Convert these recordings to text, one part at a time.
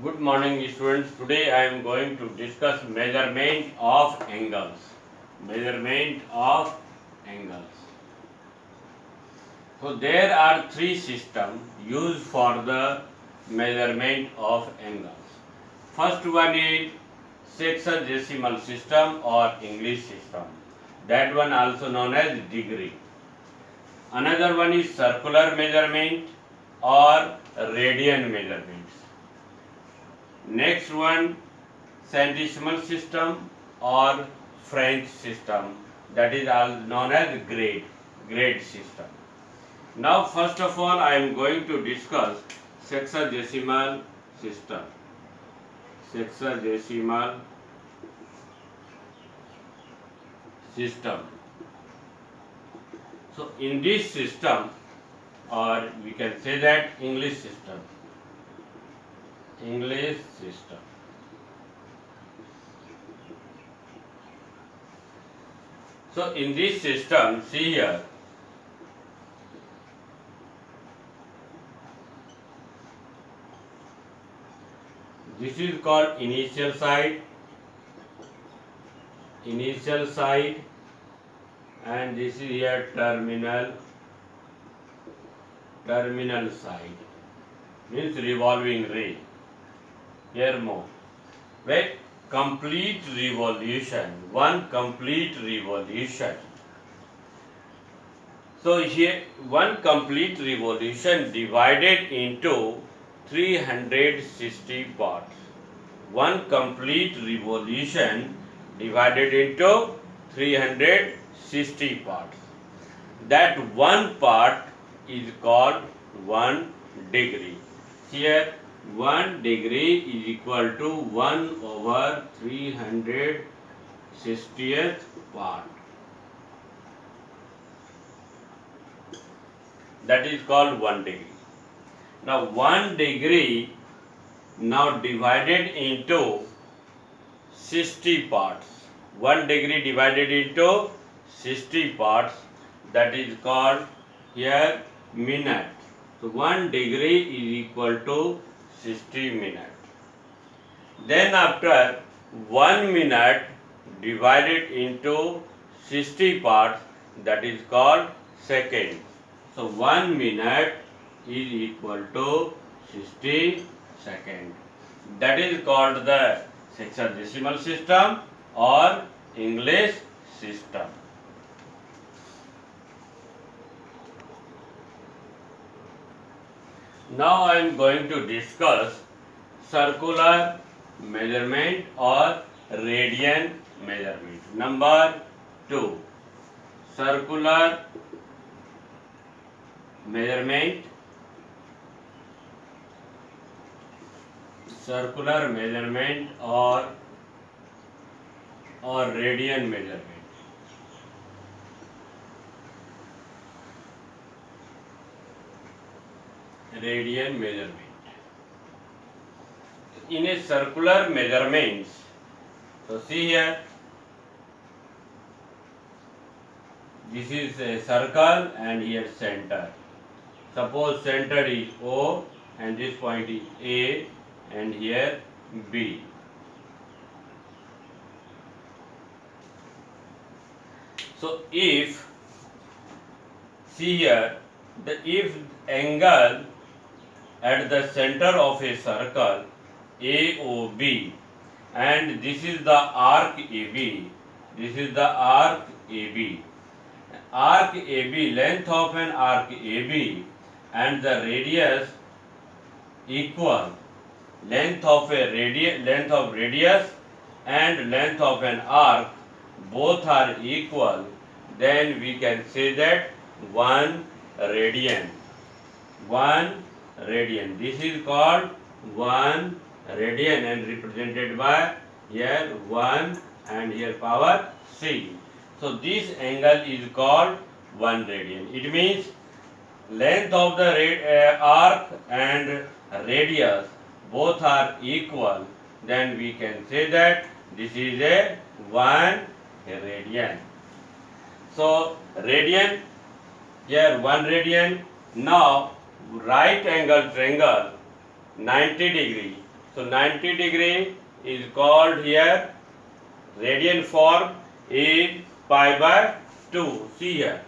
Good morning, students. Today I am going to discuss measurement of angles. Measurement of angles. So there are three systems used for the measurement of angles. First one is sexagesimal system or English system. That one also known as degree. Another one is circular measurement or radian measurements. Next one, centesimal system or French system, that is all known as grade system. Now first of all I am going to discuss sexagesimal system. Sexagesimal system. So in this system, or we can say that English system. English system. So in this system, see here, this is called initial side, and this is here terminal side, means revolving ring. Here more. Wait, complete revolution, one complete revolution. So here one complete revolution divided into 360 parts. One complete revolution divided into 360 parts. That one part is called 1 degree. Here 1 degree is equal to 1 over 360th part. That is called 1 degree. Now 1 degree now divided into 60 parts. 1 degree divided into 60 parts, that is called here minute. So 1 degree is equal to 60 minutes. Then after 1 minute divided into 60 parts, that is called second. So 1 minute is equal to 60 seconds. That is called the sexagesimal system or English system. Now I am going to discuss circular measurement or radian measurement. Number 2, circular measurement or radian measurement. Radian measurement. In a circular measurements, so see here, this is a circle and here center. Suppose center is O and this point is A and here B. So if, see here, if angle at the center of a circle AOB, and this is the arc AB, arc AB, length of an arc AB and the radius equal, length of radius and length of an arc both are equal, then we can say that 1 radian. This is called 1 radian and represented by here 1 and here power c. So this angle is called 1 radian. It means length of the arc and radius both are equal, then we can say that this is a 1 radian. So radian, here 1 radian. Now right angle triangle 90 degree So 90 degree is called here radian form is pi by 2. See here.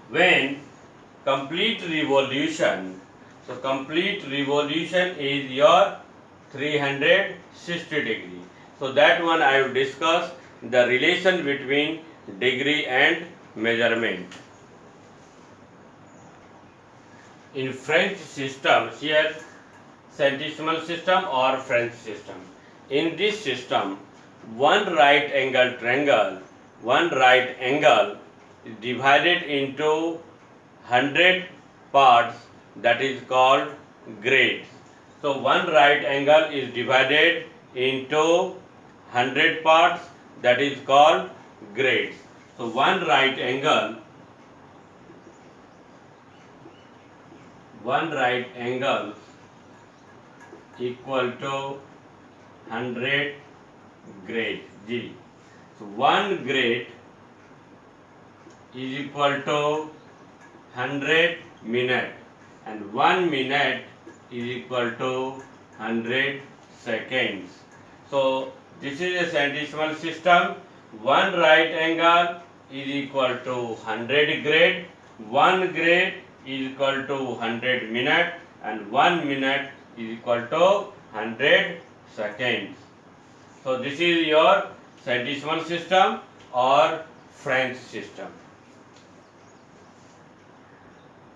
When complete revolution, so complete revolution is your 360 degree. So that one I will discuss the relation between degree and measurement. In French system, here centesimal system or French system. In this system, one right angle triangle is divided into 100 parts, that is called grades. So one right angle is divided into 100 parts, that is called grades. So one right angle equal to 100 grade G. So 1 grade is equal to 100 minute, and 1 minute is equal to 100 seconds. So this is a centesimal system. One right angle is equal to 100 grade. 1 grade is equal to 100 minute, and 1 minute is equal to 100 seconds. So this is your centesimal system or French system.